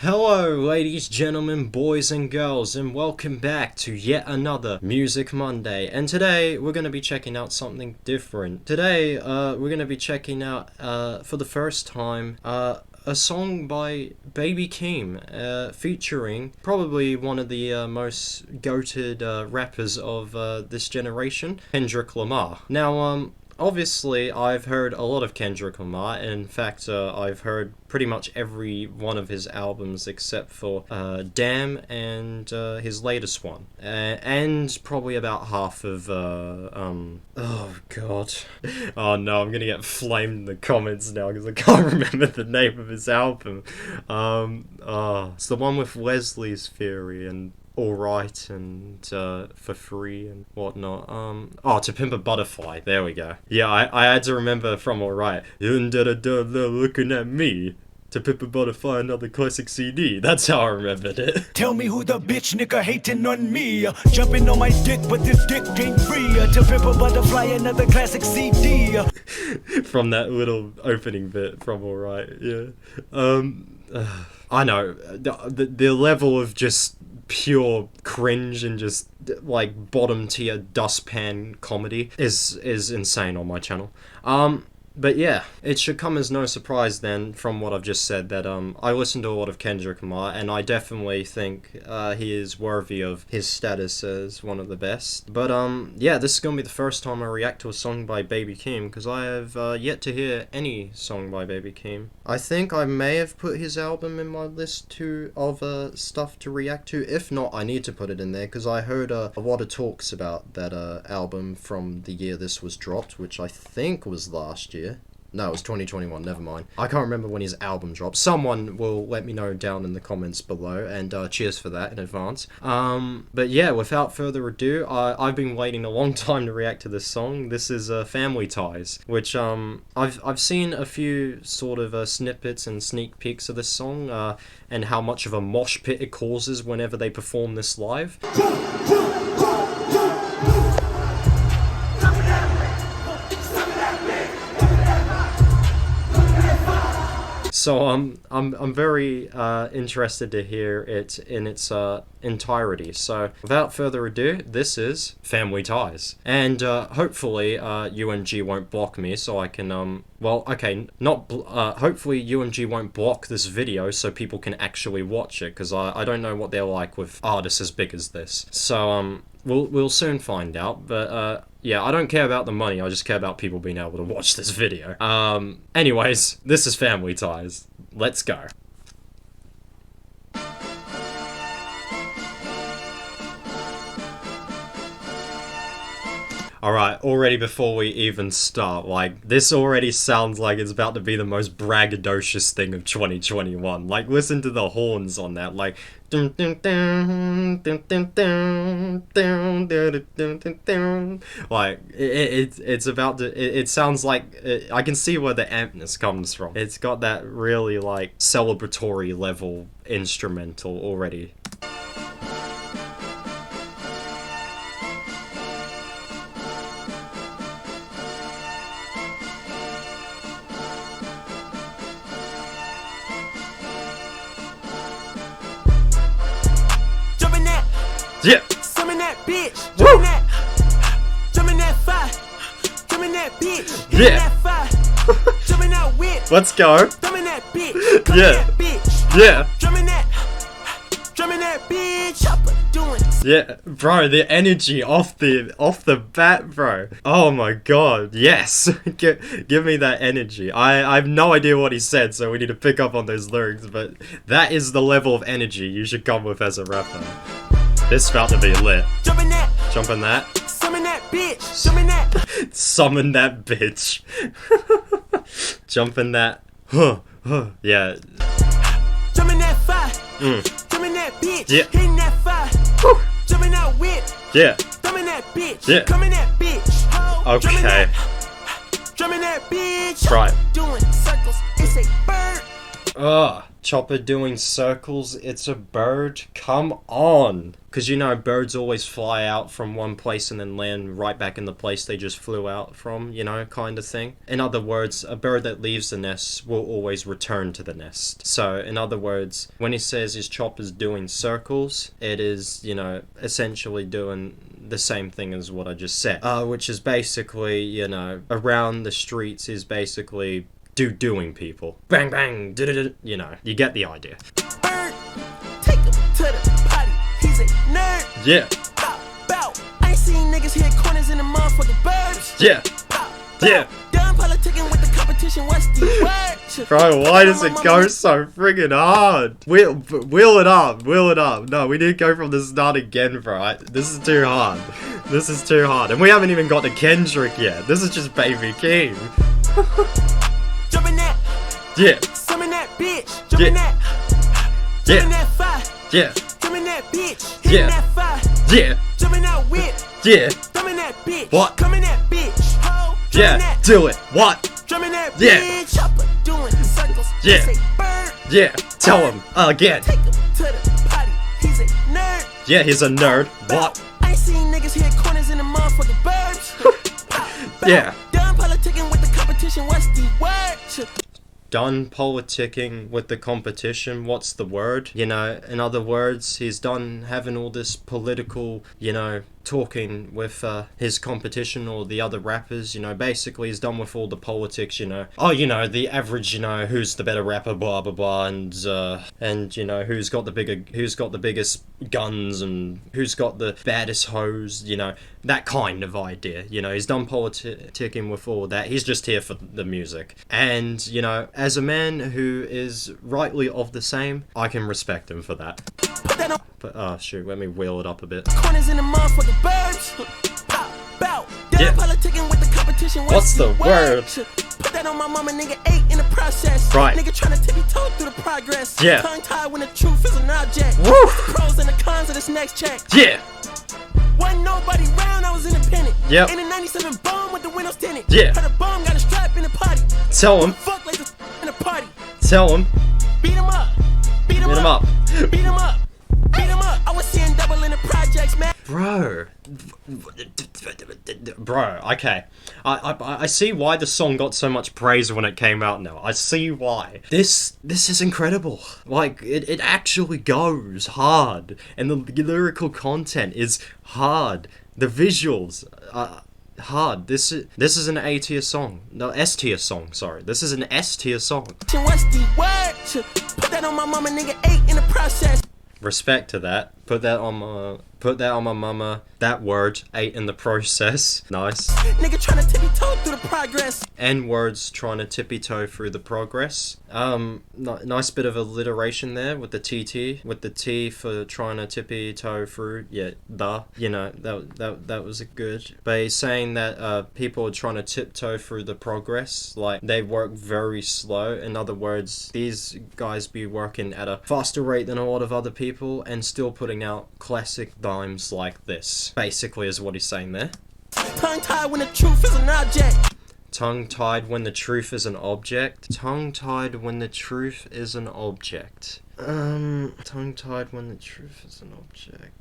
Hello ladies, gentlemen, boys and girls, and welcome back to yet another Music Monday. And today we're going to be checking out something different. Today we're going to be checking out for the first time a song by Baby Keem, featuring probably one of the most goated rappers of this generation, Kendrick Lamar. Now, obviously, I've heard a lot of Kendrick Lamar. In fact, I've heard pretty much every one of his albums except for Damn and his latest one. And probably about half of, oh god. Oh no, I'm gonna get flamed in the comments now because I can't remember the name of his album. It's the one with Leslie's Theory and Alright and For Free and whatnot. To Pimp a Butterfly. There we go. Yeah, I had to remember from Alright. Looking at me. To Pimp a Butterfly, another classic CD. That's how I remembered it. Tell me who the bitch nigga hating on me. Jumping on my dick, but this dick ain't free. To Pimp a Butterfly, another classic CD. From that little opening bit from Alright, yeah. I know. The level of just pure cringe and just like bottom tier dustpan comedy is insane on my channel. But yeah, it should come as no surprise then from what I've just said that I listen to a lot of Kendrick Lamar and I definitely think he is worthy of his status as one of the best. But yeah, this is gonna be the first time I react to a song by Baby Keem because I have yet to hear any song by Baby Keem. I think I may have put his album in my list of stuff to react to. If not, I need to put it in there because I heard a lot of talks about that album from the year this was dropped, which I think was last year. No, it was 2021, never mind. I can't remember when his album dropped. Someone will let me know down in the comments below, and cheers for that in advance. But yeah, without further ado, I've been waiting a long time to react to this song. This is Family Ties, which I've seen a few sort of snippets and sneak peeks of this song, and how much of a mosh pit it causes whenever they perform this live. So I'm very interested to hear it in its entirety. So without further ado, this is Family Ties, and hopefully UMG won't block me, so I can hopefully UMG won't block this video so people can actually watch it, because I don't know what they're like with artists as big as this. So we'll soon find out, but yeah, I don't care about the money, I just care about people being able to watch this video. Anyways, this is Family Ties. Let's go. Alright, already before we even start, like, this already sounds like it's about to be the most braggadocious thing of 2021. Like, listen to the horns on that, like, dun, dun, dun, dun, dun, dun, dun, dun, dun, dun, dun. Like, it's about to, it sounds like, I can see where the ampness comes from. It's got that really, like, celebratory level instrumental already. Yeah. Summon that bitch. Jumpin' that. Jumpin' that fire. Jumpin' that bitch. Yeah. That fire. Jumpin' that whip. Let's go. Jumpin' that bitch. Yeah. That bitch. Yeah. Jumpin' that. Jumpin' that bitch. Chopper doing. Yeah, bro, the energy off the bat, bro. Oh my god, yes. Give me that energy. I have no idea what he said, so we need to pick up on those lyrics, but that is the level of energy you should come with as a rapper. This is about to be lit. Jumpin' that. Jumpin' that. Summon that bitch. Summon that. Summon that bitch. Jumpin' that. Yeah. Jumpin' that fire. Jumpin' that bitch. Yeah. Hitting that fire. Jumpin' that whip. Yeah. Jumpin' that bitch. Yeah. Coming that bitch. Okay. Jumpin' that bitch. Right. Doing circles. It's a bird. Chopper doing circles, it's a bird? Come on! Because you know, birds always fly out from one place and then land right back in the place they just flew out from, you know, kind of thing. In other words, a bird that leaves the nest will always return to the nest. So, in other words, when he says his chopper's doing circles, it is, you know, essentially doing the same thing as what I just said. Which is basically, you know, around the streets is basically doing people. Bang bang, you know, you get the idea. Bird, take him to the potty. He's a nerd. Yeah. Bow, bow. I ain't seen niggas hit corners in the motherfucking burbs. Yeah. Bow, bow. Yeah. Done politicking with the competition. What's the word? Bro, why does it go so friggin' hard? Wheel it up. No, we need to go from the start again, bro. This is too hard. And we haven't even got to Kendrick yet. This is just Baby Keem. Jumping that. Yeah. Summon that bitch. Jumping that. Yeah. Jumping that fire. Yeah. Jumping that bitch. Hitting Yeah. that fire. Yeah. Jumping that whip. Yeah. Thumbing that bitch. What? Coming that bitch. Ho. Yeah. That. Do it. What? Drumming that Yeah. bitch. Chopper doing circles. Yeah. Say bird. Yeah. Tell him again. Take him to the potty. He's a nerd. Yeah, he's a nerd. What? I ain't seen niggas hit corners in the motherfucking burbs. Yeah. Done politicking with the competition. What's the word? Done politicking with the competition. What's the word? You know, in other words, he's done having all this political, you know, talking with his competition or the other rappers, you know, basically he's done with all the politics, you know. Oh, you know, the average, you know, who's the better rapper, blah blah blah, and you know, who's got the biggest guns and who's got the baddest hoes, you know, that kind of idea. You know, he's done politicking with all that. He's just here for the music. And, you know, as a man who is rightly of the same, I can respect him for that. But, oh shoot, let me wheel it up a bit. Corners in the motherfucking burbs. Bow, bow. Done politicking with the competition. What's the word? Put that on my mama, nigga, 8 in the process. Right. Nigga tryna tippy toe through the progress. Yeah. Tongue tied when the truth is an object. Woo. The pros and the cons of this next check. Yeah. Wasn't nobody round, I was independent. Yep. In a 97 bomb with the windows tinted. Yeah. Had a bomb, got a strap in the potty. Tell him. Fuck like the in the party. Tell him. Beat him up. Beat him Beat him up. up. Beat him up. Beat him up. I was seeing double in the projects, man. Bro, okay. I see why the song got so much praise when it came out now. I see why. This is incredible. Like, it actually goes hard. And the lyrical content is hard. The visuals are hard. This is an A tier song. No, S tier song, sorry. This is an S tier song. What's the word? Put that on my mama, nigga, 8 in the process. Respect to that. Put that on my mama. That word, 8 in the process. Nice. Nigga tryna tippy toe through the progress. N words trying to tippy toe through the progress. Nice bit of alliteration there with the TT, with the T for trying to tippy toe through. Yeah, you know, that was a good. But he's saying that people are trying to tiptoe through the progress, like they work very slow. In other words, these guys be working at a faster rate than a lot of other people and still putting out classic rhymes like this. Basically is what he's saying there. Tongue tied when the truth is an object. Tongue-tied when the truth is an object. Tongue-tied when the truth is an object. Tongue-tied when the truth is an object.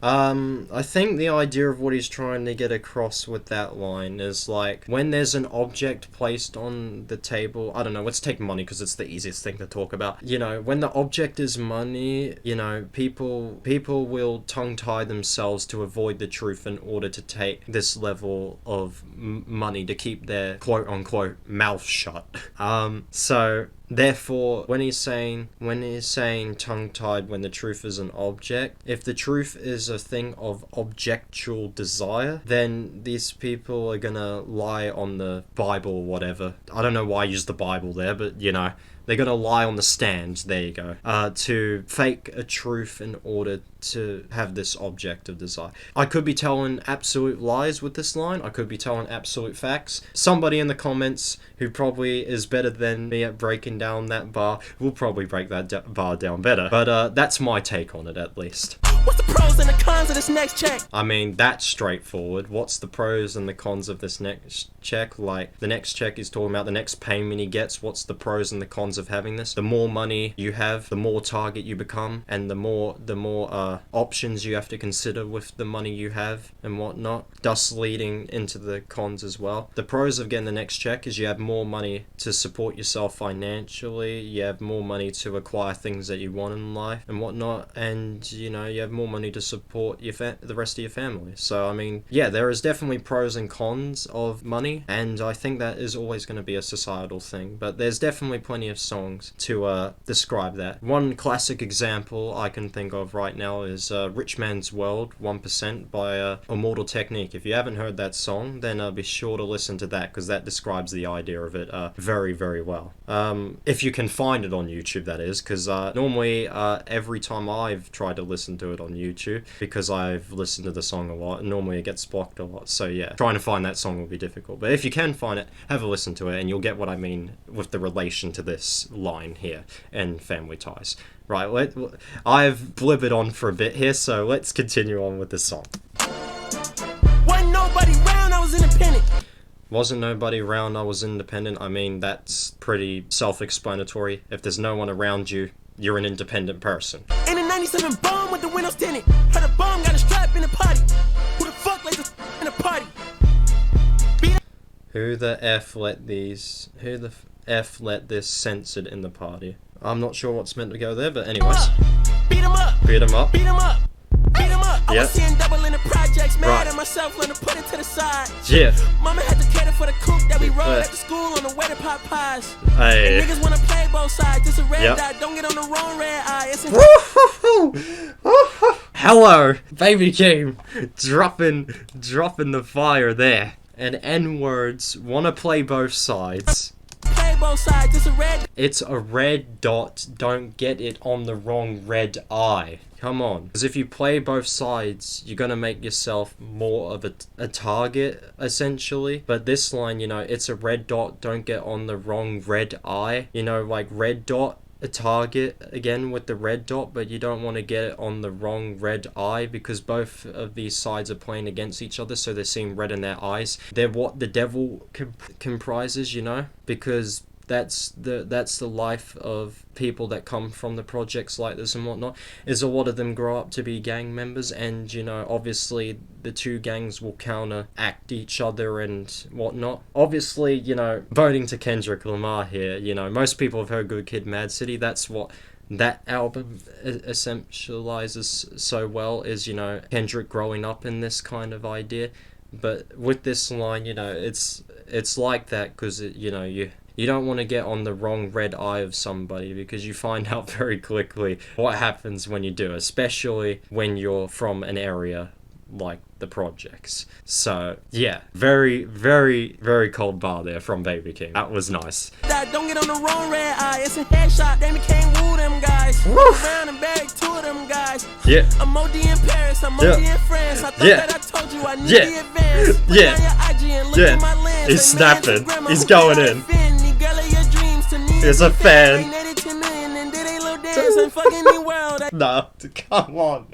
I think the idea of what he's trying to get across with that line is like, when there's an object placed on the table, I don't know, let's take money because it's the easiest thing to talk about. You know, when the object is money, you know, people will tongue-tie themselves to avoid the truth in order to take this level of money to keep their quote-unquote mouth shut. So therefore, when he's saying tongue-tied when the truth is an object, if the truth is a thing of objectual desire, then these people are gonna lie on the Bible or whatever. I don't know why I use the Bible there, but you know, they're gonna lie on the stand, there you go, to fake a truth in order to have this object of desire. I could be telling absolute lies with this line, I could be telling absolute facts. Somebody in the comments who probably is better than me at breaking down that bar will probably break that bar down better. But that's my take on it, at least. What's the pros and the cons of this next check? I mean, that's straightforward. What's the pros and the cons of this next check? Like, the next check is talking about the next payment he gets. What's the pros and the cons of having this? The more money you have, the more target you become, and the more options you have to consider with the money you have and whatnot. Thus leading into the cons as well. The pros of getting the next check is you have more money to support yourself financially. You have more money to acquire things that you want in life and whatnot, and you have more money to support the rest of your family. So I mean, yeah, there is definitely pros and cons of money, and I think that is always going to be a societal thing, but there's definitely plenty of songs to describe that. One classic example I can think of right now is Rich Man's World 1% by Immortal Technique. If you haven't heard that song, then be sure to listen to that, because that describes the idea of it very, very well. If you can find it on YouTube, that is, because normally every time I've tried to listen to it on YouTube, because I've listened to the song a lot, normally it gets blocked a lot, so yeah, trying to find that song will be difficult. But if you can find it, have a listen to it, and you'll get what I mean with the relation to this line here and Family Ties. Right, I've blibbered on for a bit here, so let's continue on with the song. Wasn't nobody round, I was independent. Wasn't nobody around, I was independent. I mean, that's pretty self-explanatory. If there's no one around you, you're an independent person. In a 97 bomb with the windows tinted. Heard a bomb got a strap in the potty. Who the fuck let this in the party? Who the F let this censored in the party? I'm not sure what's meant to go there, but anyways. Beat him up. Beat him up. Beat him up. Beat him up. I Yep. was seeing double in the projects, mad Right. at myself, learn to put it to the side. Yeah. Mama had to cater for the coupe that we rode at the school on the way to pop pies. Hey. And niggas wanna play both sides, just a red Yep. dot, don't get on the wrong red eye. It's a Hello, Baby Keem, dropping the fire there. And N-words wanna play both sides. play both sides, just a red. It's a red dot, don't get it on the wrong red eye. Come on. Because if you play both sides, you're gonna make yourself more of a target, essentially. But this line, it's a red dot, don't get on the wrong red eye. Like red dot, a target again with the red dot, but you don't want to get it on the wrong red eye, because both of these sides are playing against each other, so they're seeing red in their eyes. They're what the devil comprises, because that's the life of people that come from the projects like this and whatnot, is a lot of them grow up to be gang members, and obviously the two gangs will counteract each other and whatnot. Obviously, voting to Kendrick Lamar here, most people have heard Good Kid Mad City. That's what that album essentializes so well, is Kendrick growing up in this kind of idea. But with this line, it's like that, because you don't want to get on the wrong red eye of somebody, because you find out very quickly what happens when you do, especially when you're from an area like the projects. So yeah, very, very, very cold bar there from Baby Keem. That was nice. Don't get on the wrong red eye, it's a headshot, they can't woo them guys. Around and bag two of them guys. Yeah. I'm OD in Paris, I'm OD in France. I thought that I told you I need the advance. Put Yeah. down your IG and look Yeah. at my lens. He's Say, man, snapping. to grandma, He's who going can I in. offend? Need girl of your dreams to me. He's a fan. They netted 10 million and did a little dance and fucking the world. No, come on.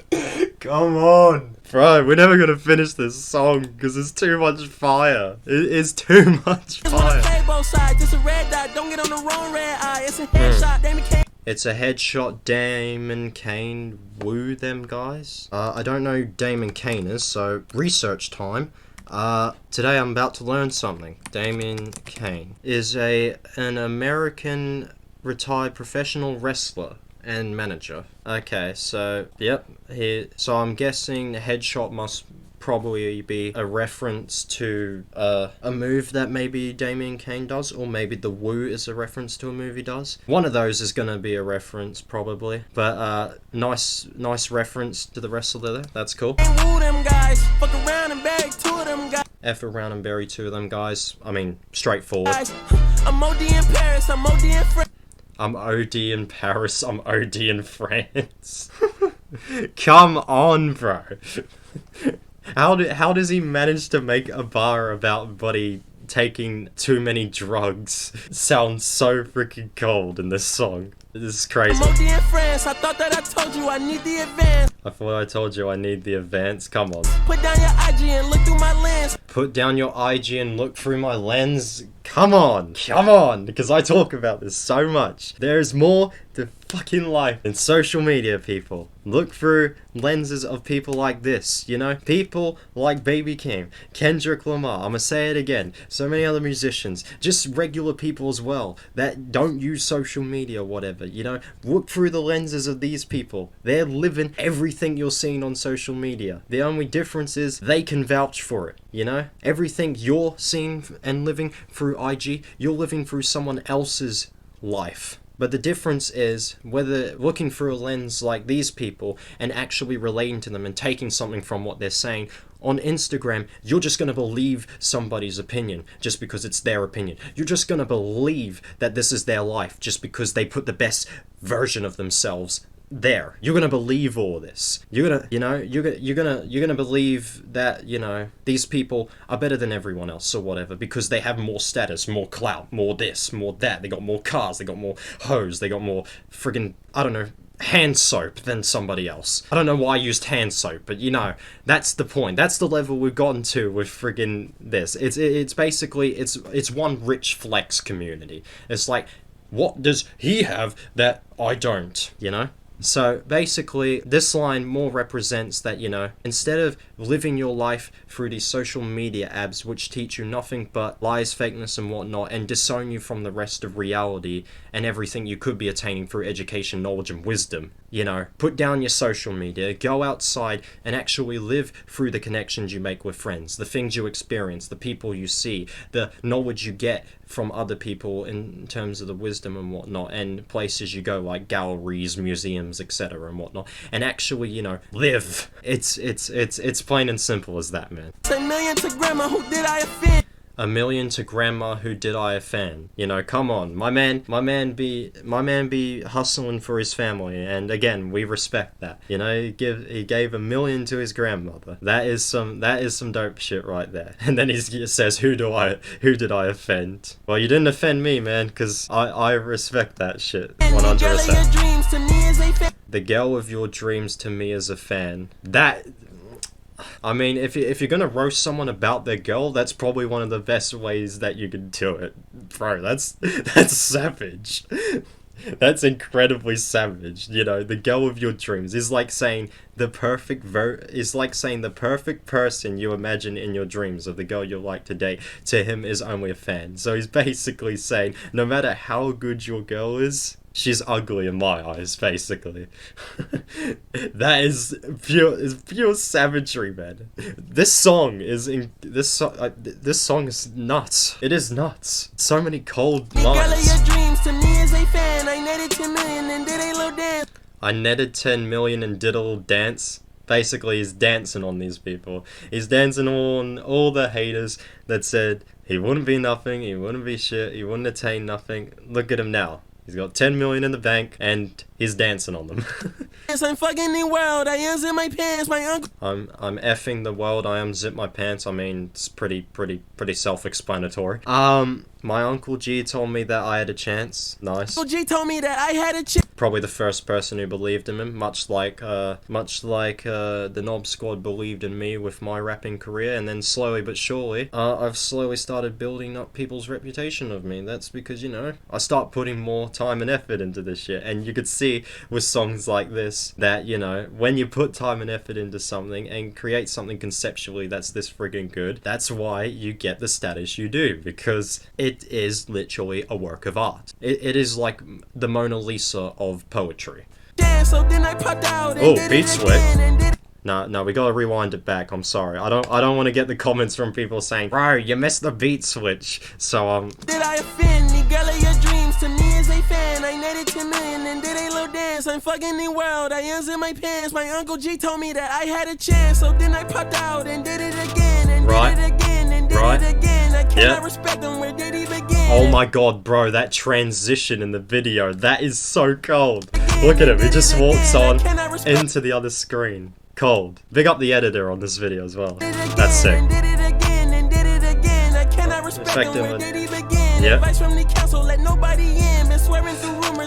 Come on. Bro, we're never gonna finish this song because it's too much fire. It is too much fire. Play both sides, just a red dot. Don't get on the wrong red eye. It's a headshot, they can't. It's a headshot. Damon Kane woo them guys. I don't know who Damon Kane is, so research time. Today I'm about to learn something. Damon Kane is an American retired professional wrestler and manager. Okay, so yep, so I'm guessing the headshot must probably be a reference to a move that maybe Damien Kane does, or maybe the woo is a reference to a move he does. One of those is gonna be a reference probably, but nice reference to the wrestler there. That's cool. Woo them guys, fuck around and bag two of them guys. F around and bury two of them guys. I mean, straightforward. I'm OD in Paris, I'm OD in France. I'm OD in Paris, I'm OD in France. Come on, bro. How does he manage to make a bar about Buddy taking too many drugs sound so freaking cold in this song? This is crazy. I thought that I told you I need the advance. I thought I told you I need the advance. Come on. Put down your IG and look through my lens. Put down your IG and look through my lens. Come on. Come on. Because I talk about this so much. There's more to fucking life than social media, people. Look through lenses of people like this, you know? People like Baby Keem, Kendrick Lamar, I'ma say it again, so many other musicians, just regular people as well, that don't use social media or whatever, you know? Look through the lenses of these people. They're living everything you're seeing on social media. The only difference is they can vouch for it, you know? Everything you're seeing and living through IG, you're living through someone else's life. But the difference is whether looking through a lens like these people and actually relating to them and taking something from what they're saying. On Instagram, you're just going to believe somebody's opinion just because it's their opinion. You're just going to believe that this is their life just because they put the best version of themselves there. You're gonna believe all this. You're gonna believe that, you know, these people are better than everyone else or whatever because they have more status, more clout, more this, more that. They got more cars, they got more hoes, they got more friggin', I don't know, hand soap than somebody else. I don't know why I used hand soap, but you know, that's the point. That's the level we've gotten to with friggin' this. It's basically, it's one rich flex community. It's like, what does he have that I don't, you know? So basically, this line more represents that, you know, instead of living your life through these social media apps which teach you nothing but lies, fakeness and whatnot and disown you from the rest of reality and everything you could be attaining through education, knowledge and wisdom, you know, put down your social media, go outside and actually live through the connections you make with friends, the things you experience, the people you see, the knowledge you get from other people in terms of the wisdom and whatnot, and places you go like galleries, museums, etc. and whatnot, and actually, you know, live. It's plain and simple as that, man. 10 million to grandma, who did I offend? A million to grandma, who did I offend? You know, come on, my man be hustling for his family, and again, we respect that. You know, he gave $1 million to his grandmother. That is some dope shit right there. And then he says, who did I offend? Well, you didn't offend me, man, because I respect that shit 100%. The girl of your dreams to me is a fan. That. I mean, if you're gonna roast someone about their girl, that's probably one of the best ways that you can do it, bro. That's savage. That's incredibly savage. You know, the girl of your dreams is like saying the perfect person you imagine in your dreams of the girl you like to date to him is only a fan. So he's basically saying no matter how good your girl is, she's ugly in my eyes, basically. That is pure savagery, man. This song is nuts. It is nuts. So many cold lines. I netted 10 million and did a little dance. Basically, he's dancing on these people. He's dancing on all the haters that said he wouldn't be nothing, he wouldn't be shit, he wouldn't attain nothing. Look at him now. He's got 10 million in the bank, and he's dancing on them. I'm fucking the world, I unzip my pants, my uncle. I'm effing the world, I unzip my pants. I mean, it's pretty self-explanatory. My Uncle G told me that I had a chance. Nice. Uncle G told me that I had a chance. Probably the first person who believed in him, much like the Knob Squad believed in me with my rapping career, and then slowly but surely, I've slowly started building up people's reputation of me. That's because, you know, I start putting more time and effort into this shit, and you could see with songs like this that, you know, when you put time and effort into something and create something conceptually that's this friggin' good, that's why you get the status you do, because it is literally a work of art. It is like the Mona Lisa of poetry. Oh, beat switch. No, we gotta rewind it back. I'm sorry. I don't want to get the comments from people saying, bro, you missed the beat switch. So did I offend the girl of your dreams? To me as a fan, I netted 10 million and did a little dance. I'm fucking the world, I unzip my pants. My Uncle G told me that I had a chance, so then I popped out and did it again and did it again and did it again. I cannot respect them. Where did he begin? Oh my god, bro, that transition in the video, that is so cold. Look at him, he just walks on into the other screen. Cold. Big up the editor on this video as well. That's sick. Effective. Yeah.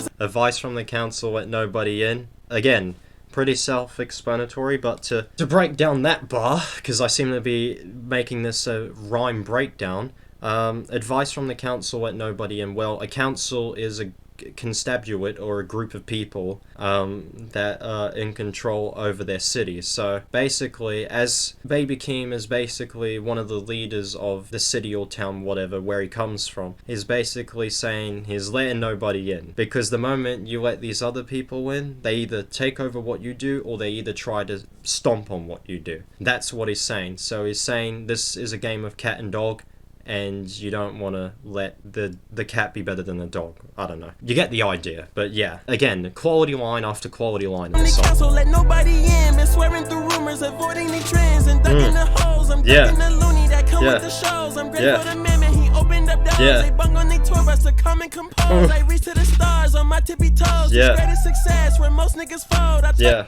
rumors. Advice from the council, let nobody in. Again, pretty self-explanatory, but to break down that bar, because I seem to be making this a rhyme breakdown, advice from the council, let nobody in. Well, a council is a constabulate or a group of people that are in control over their cities. So basically, as Baby Keem is basically one of the leaders of the city or town, whatever, where he comes from, he's basically saying he's letting nobody in, because the moment you let these other people in, they either take over what you do or they either try to stomp on what you do. That's what he's saying. So he's saying this is a game of cat and dog, and you don't want to let the cat be better than the dog. I don't know. You get the idea. But yeah, again, quality line after quality line in the song. Council, let nobody in. Been swearing through rumors, avoiding the trends and ducking the holes. I'm ducking the loony that come with the shows. I'm grateful to man, he opened up doors. They bung on their tour bus to come and compose. I reach to the stars on my tippy toes. It's greatest success where most niggas fold.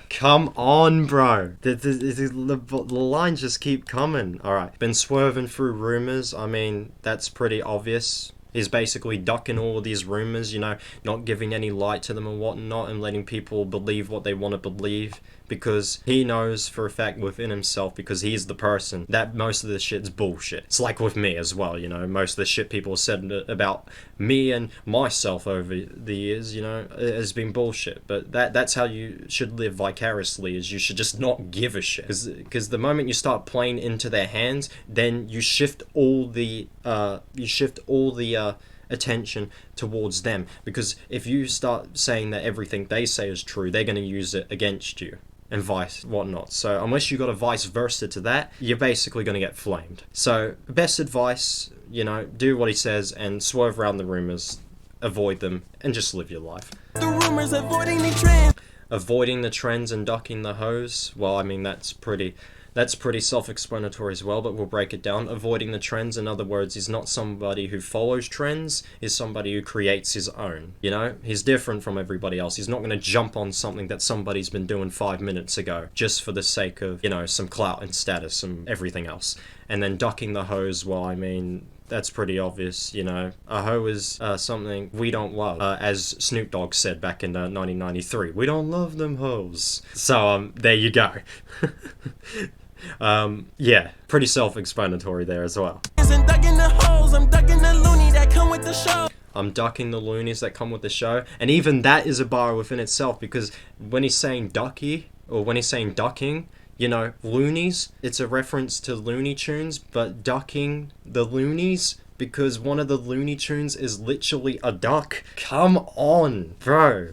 Come on, bro. The lines just keep coming. Alright. Been swerving through rumors. I mean, that's pretty obvious. He's basically ducking all of these rumors, you know, not giving any light to them and whatnot, and letting people believe what they want to believe, because he knows for a fact within himself, because he's the person, that most of this shit's bullshit. It's like with me as well, you know, most of the shit people have said about me and myself over the years, you know, has been bullshit. But that's how you should live vicariously, is you should just not give a shit. Because the moment you start playing into their hands, then you shift all the attention towards them, because if you start saying that everything they say is true, they're going to use it against you and vice whatnot. So unless you got a vice versa to that, you're basically going to get flamed. So best advice, you know, do what he says and swerve around the rumors, avoid them, and just live your life. The rumors, avoiding the trends. Avoiding the trends and ducking the hose, well, I mean, that's pretty self-explanatory as well, but we'll break it down. Avoiding the trends, in other words, he's not somebody who follows trends, he's somebody who creates his own. You know, he's different from everybody else. He's not going to jump on something that somebody's been doing 5 minutes ago, just for the sake of, you know, some clout and status and everything else. And then ducking the hose, well, I mean, that's pretty obvious, you know. A hoe is something we don't love, as Snoop Dogg said back in 1993. We don't love them hoes. So, there you go. Yeah, pretty self-explanatory there as well. I'm ducking the holes, I'm ducking the loony that come with the show. I'm ducking the loonies that come with the show. And even that is a bar within itself, because when he's saying ducky, or when he's saying ducking, you know, loonies, it's a reference to Looney Tunes, but ducking the loonies, because one of the Looney Tunes is literally a duck. Come on, bro.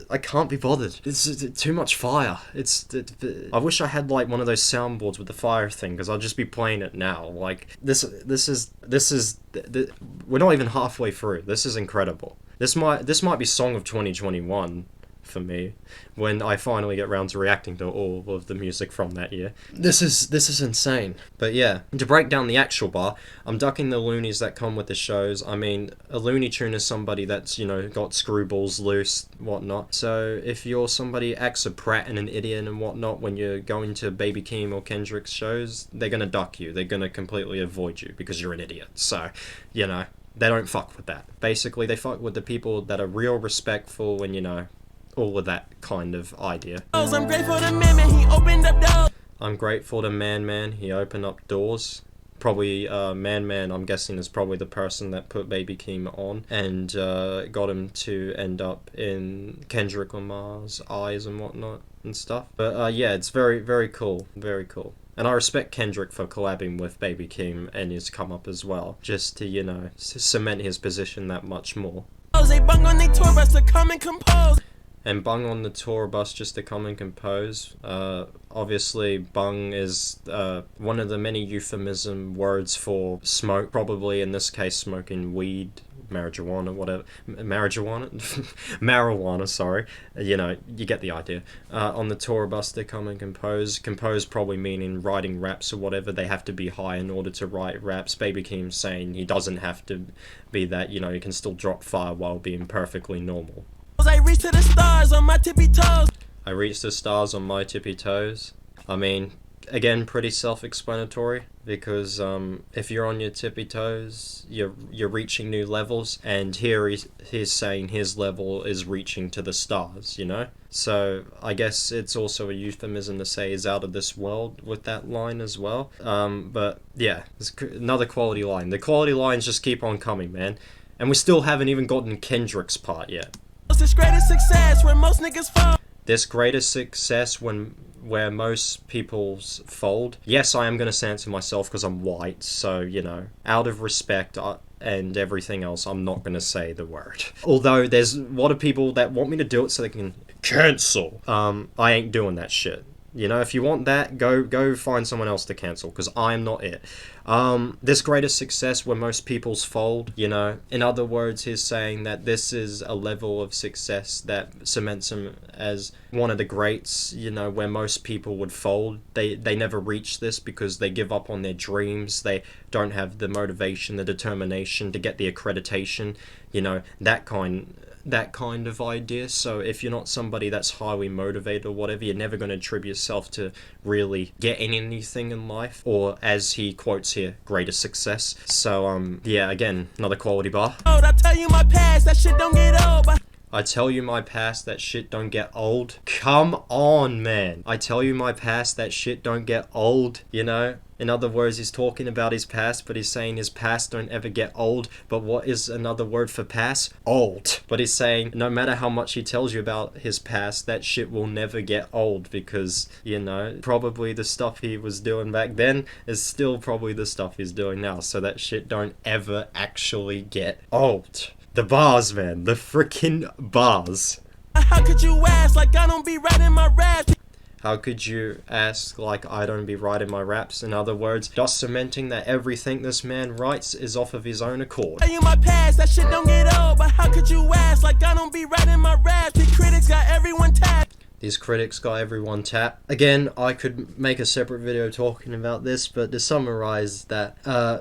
I can't be bothered. It's too much fire. I wish I had like one of those soundboards with the fire thing, because I'll just be playing it now. Like this is we're not even halfway through. This is incredible. This might be Song of 2021 for me, when I finally get round to reacting to all of the music from that year. This is insane. But yeah, to break down the actual bar, I'm ducking the loonies that come with the shows. I mean, a Looney Tune is somebody that's, you know, got screwballs loose, whatnot. So if you're somebody acts a prat and an idiot and whatnot when you're going to Baby Keem or Kendrick's shows, they're gonna duck you. They're gonna completely avoid you because you're an idiot. So, you know, they don't fuck with that. Basically, they fuck with the people that are real respectful and, you know, all of that kind of idea. I'm grateful to man, he opened up doors. I'm grateful to man, he opened up doors. Probably man, I'm guessing, is probably the person that put Baby Keem on and got him to end up in Kendrick Lamar's eyes and whatnot and stuff. But yeah, it's very, very cool. Very cool. And I respect Kendrick for collabing with Baby Keem and his come up as well, just to, you know, cement his position that much more. They bung on their tour bus to come and compose. And bung on the tour bus just to come and compose. Obviously, bung is one of the many euphemism words for smoke. Probably in this case, smoking weed, marijuana, whatever. Marijuana, sorry. You know, you get the idea. On the tour bus to come and compose. Compose probably meaning writing raps or whatever. They have to be high in order to write raps. Baby Keem's saying he doesn't have to be that. You know, he can still drop fire while being perfectly normal. I reach to the stars on my tippy toes. I reach the stars on my tippy toes. I mean, again, pretty self-explanatory. because if you're on your tippy toes, you're reaching new levels, and here he's saying his level is reaching to the stars, you know? So I guess it's also a euphemism to say he's out of this world with that line as well. But yeah, it's another quality line. The quality lines just keep on coming, man. And we still haven't even gotten Kendrick's part yet. This greatest success where most niggas fall. This greatest success where most people's fold. Yes, I am going to censor myself because I'm white, so, you know, out of respect and everything else, I'm not going to say the word. Although there's a lot of people that want me to do it so they can cancel. I ain't doing that shit. You know, if you want that, go find someone else to cancel, because I'm not it. This greatest success where most people's fold, you know. In other words, he's saying that this is a level of success that cements him as one of the greats, you know, where most people would fold. They never reach this because they give up on their dreams. They don't have the motivation, the determination to get the accreditation, you know, that kind of idea. So if you're not somebody that's highly motivated or whatever, you're never going to attribute yourself to really getting anything in life, or as he quotes here, greatest success. So yeah, again, another quality bar. I tell you my past, that shit don't get old. I tell you my past, that shit don't get old. Come on, man. I tell you my past, that shit don't get old, you know? In other words, he's talking about his past, but he's saying his past don't ever get old. But what is another word for past? Old. But he's saying no matter how much he tells you about his past, that shit will never get old, because, you know, probably the stuff he was doing back then is still probably the stuff he's doing now. So that shit don't ever actually get old. The bars, man. The freaking bars. How could you ask like I don't be writing my raps? How could you ask like I don't be writing my raps? In other words, just cementing that everything this man writes is off of his own accord. Tell you my past, that shit don't get old. But how could you ask like I don't be writing my raps? The critics got everyone tapped. These critics got everyone tapped. Again, I could make a separate video talking about this, but to summarize that,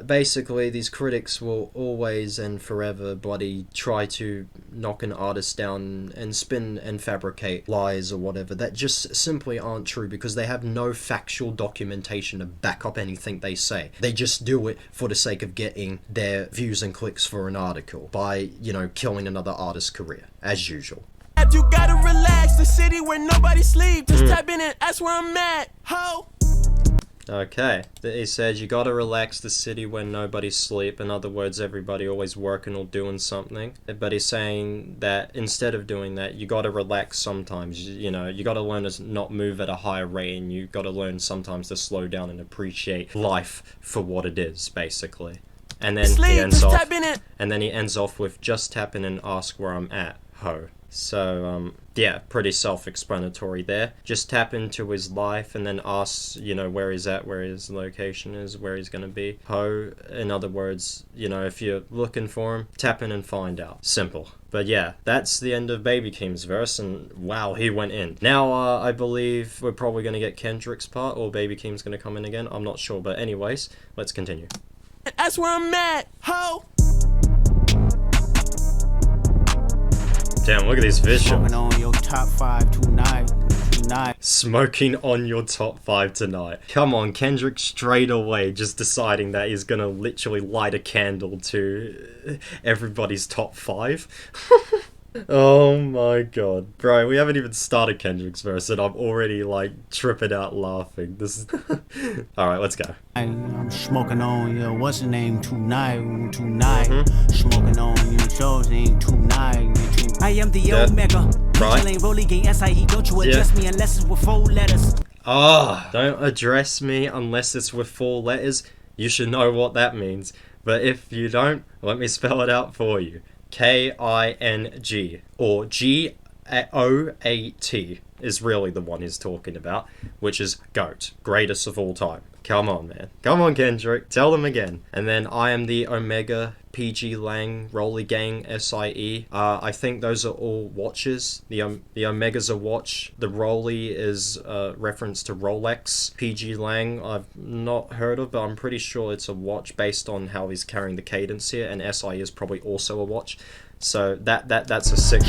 basically these critics will always and forever bloody try to knock an artist down and spin and fabricate lies or whatever that just simply aren't true, because they have no factual documentation to back up anything they say. They just do it for the sake of getting their views and clicks for an article by, you know, killing another artist's career, as usual. You gotta relax, the city where nobody sleeps. Just tap in and that's where I'm at, ho. Okay, he said you gotta relax, the city where nobody sleep. In other words, everybody always working or doing something. But he's saying that instead of doing that, you gotta relax sometimes. You know, you gotta learn to not move at a higher rate, and you gotta learn sometimes to slow down and appreciate life for what it is, basically. And then he ends off. And then he ends off with just tap in and ask where I'm at, ho. So, yeah, pretty self-explanatory there. Just tap into his life and then ask, you know, where he's at, where his location is, where he's gonna be. Ho, in other words, you know, if you're looking for him, tap in and find out. Simple. But yeah, that's the end of Baby Keem's verse, and wow, he went in. Now, I believe we're probably gonna get Kendrick's part, or Baby Keem's gonna come in again. I'm not sure, but anyways, let's continue. That's where I'm at, ho. Damn, look at these visuals. Smoking on your top 5 tonight. Smoking on your top 5 tonight. Come on, Kendrick straight away just deciding that he's gonna literally light a candle to everybody's top 5. Oh my god. Bro, we haven't even started Kendrick's verse and I'm already like tripping out laughing. This is... Alright, let's go. I'm smoking on your what's the name tonight. Smoking on your show's name tonight. I am the Omega. Right. Rolling gang SIE. Don't you address me unless it's with 4 letters. Don't address me unless it's with 4 letters. You should know what that means. But if you don't, let me spell it out for you. K-I-N-G, or G-O-A-T is really the one he's talking about, which is GOAT, greatest of all time. Come on, man. Come on, Kendrick. Tell them again. And then I am the Omega, PG Lang, Rolly Gang, SIE. I think those are all watches. The Omega's a watch. The Rolly is a reference to Rolex. PG Lang, I've not heard of, but I'm pretty sure it's a watch based on how he's carrying the cadence here. And SIE is probably also a watch. So that's a sick.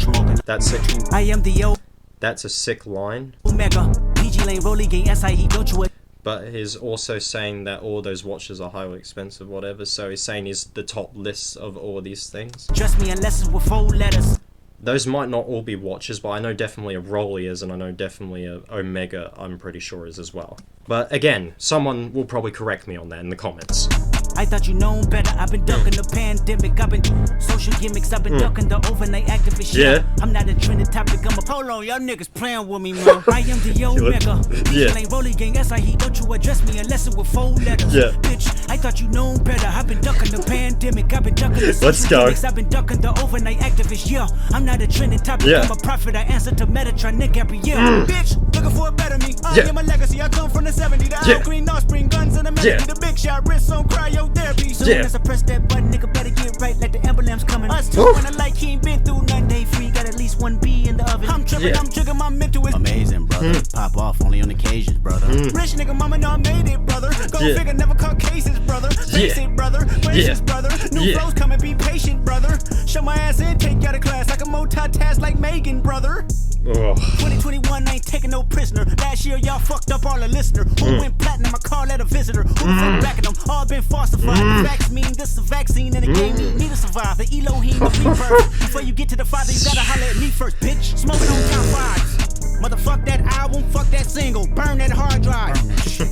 That's sick. I am the That's a sick line. Omega, PG Lang, Rolly Gang, SIE. Don't you but he's also saying that all those watches are highly expensive, whatever. So he's saying he's the top list of all these things. Trust me, unless it's with 4 letters. Those might not all be watches, but I know definitely a Rolly is, and I know definitely a Omega, I'm pretty sure, is as well. But again, someone will probably correct me on that in the comments. I thought you known better. I've been ducking the pandemic. I've been social gimmicks. I've been ducking the overnight activist shit. Yeah. I'm not a trending topic. I'm a polo. Y'all niggas playing with me, man. I am the Omega. Yeah. Ain't Rolly gang. That's how he don't you address me unless it with 4 letters. Yeah. Bitch, I thought you known better. I've been ducking the pandemic. I've been ducking the social Let's go. gimmicks. I've been ducking the overnight activist. Yeah. I'm not a trending topic. Yeah. I'm a prophet. I answer to Metatron every year. Bitch, looking for a better me. Yeah. My legacy. I come from the 70s. The Yeah. green offspring guns and the melody. Yeah. The big shot wrists on cryotherapy. So Yeah. as I press that button, nigga better get right like the emblem's coming. Us two on the light, he ain't been through none day free. Got at least 1 B in the oven. I'm tripping, Yeah. I'm jigging, my mental is amazing, brother. Pop off only on occasions, brother. Rich nigga, mama know I made it, brother. Go Yeah. figure, never caught cases, brother. Face Yeah. it, brother. Gracious, Yeah. brother. New Yeah. flows coming, be patient, brother. Show my ass in, take you out of class like a multitask like Megan, brother. Oh. 2021 ain't taking no prisoner. Last year y'all fucked up all the listener. Who went platinum? I call that a visitor. Who fuck back at them? All been falsified. The facts mean this is a vaccine and the game need to survive. The Elohim of rebirth. Before you get to the Father, you gotta holler at me first, bitch. Smoking on top 5s. Motherfuck that album, fuck that single, burn that hard drive.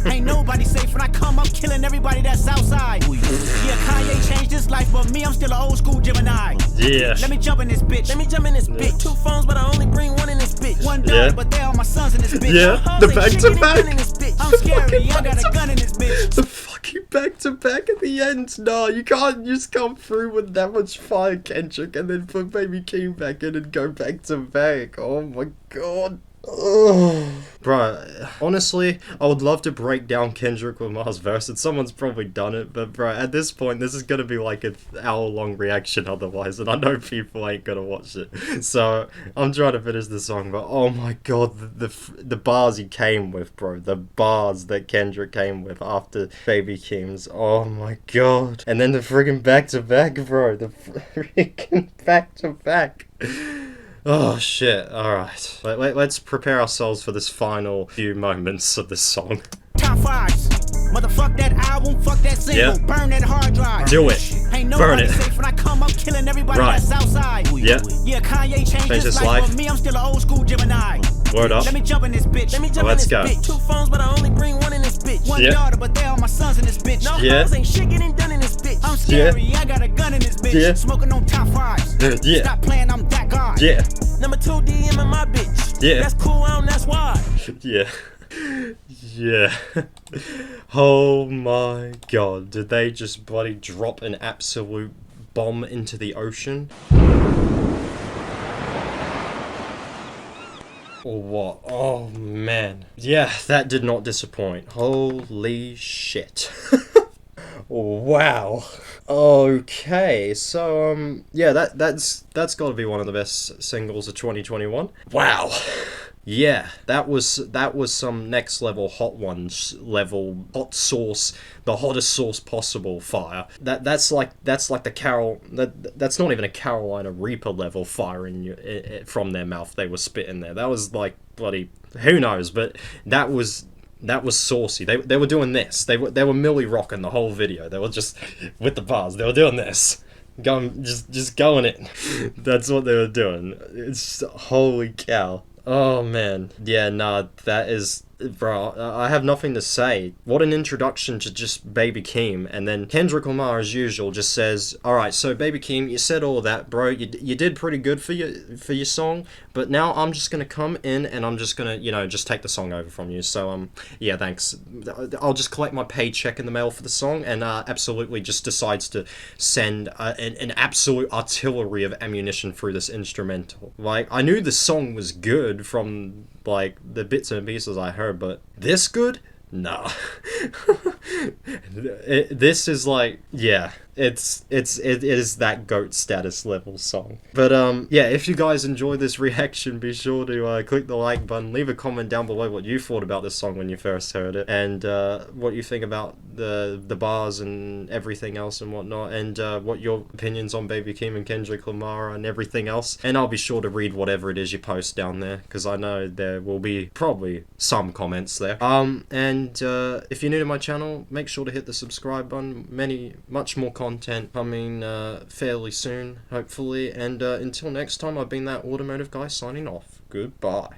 Ain't nobody safe when I come, I'm killing everybody that's outside. Yeah, Kanye changed his life, but me, I'm still an old school Gemini. Yeah. Let me jump in this bitch. Let me jump in this bitch. 2 phones, but I only bring 1 in this bitch. One daughter, Yeah. but they all my sons in this bitch. Yeah. Hoes The ain't back shit, to getting back. done in this bitch. I'm The scary, fucking I got back a to gun in this bitch. The fucking back to back at the end. No, you can't just come through with that much fire, Kendrick, and then put Baby Keem back in and go back to back. Oh my god. Ugh. Bro, honestly, I would love to break down Kendrick Lamar's verse, and someone's probably done it, but bro, at this point, this is gonna be like an hour-long reaction otherwise, and I know people ain't gonna watch it. So, I'm trying to finish the song, but oh my god, the bars he came with, bro, the bars that Kendrick came with after Baby Keem's, oh my god. And then the friggin' back-to-back, bro, the friggin' back-to-back. Oh shit, alright. Let's prepare ourselves for this final few moments of this song. Top 5s. Motherfuck that album, fuck that single, Yeah. burn that hard drive. Do it. Ain't Burn nobody it. safe when I come, I'm killing everybody Right. that's outside. Yeah. Yeah, Kanye changed Changed his his life, life. but me, I'm still an old school Gemini. Word up. Let me jump in this bitch. Let me jump in Let's this go. bitch. 2 phones, but I only bring 1 in this bitch. One Yeah. daughter, but they all my sons in this bitch. No Yeah. hoes ain't shit getting done in this bitch. I'm scary, I got a gun in this bitch. Yeah. Smoking on top 5s. Yeah. Stop playing, I'm that guy. Yeah. Number 2 DM in my bitch. Yeah. That's cool, that's why. Yeah. Yeah. Oh my god, did they just bloody drop an absolute bomb into the ocean? Or what? Oh man. Yeah, that did not disappoint. Holy shit. Wow. Okay, so yeah, that's got to be one of the best singles of 2021. Wow. Yeah, that was some next level hot ones level hot sauce, the hottest sauce possible fire. That's like the that's not even a Carolina Reaper level fire from their mouth they were spitting there. That was like bloody who knows, but that was saucy. They were doing this. They were Millie rocking the whole video. They were just with the bars. They were doing this. Going just going it. That's what they were doing. It's holy cow. Oh man. Yeah, nah, that is, bro, I have nothing to say. What an introduction to just Baby Keem. And then Kendrick Lamar, as usual, just says, alright, so Baby Keem, you said all that, bro. You did pretty good for your song, but now I'm just gonna come in and I'm just gonna, just take the song over from you. So, yeah, thanks. I'll just collect my paycheck in the mail for the song, and absolutely just decides to send an absolute artillery of ammunition through this instrumental. Like, I knew the song was good from like the bits and pieces I heard, but this good? Nah. This is like, yeah, it is that GOAT status level song. But yeah, if you guys enjoyed this reaction, be sure to click the like button, leave a comment down below what you thought about this song when you first heard it, and what you think about the bars and everything else and whatnot, and what your opinions on Baby Keem and Kendrick Lamar and everything else. And I'll be sure to read whatever it is you post down there, because I know there will be probably some comments there. And if you're new to my channel, make sure to hit the subscribe button. Much more content coming fairly soon, hopefully. And until next time, I've been that automotive guy signing off. Goodbye.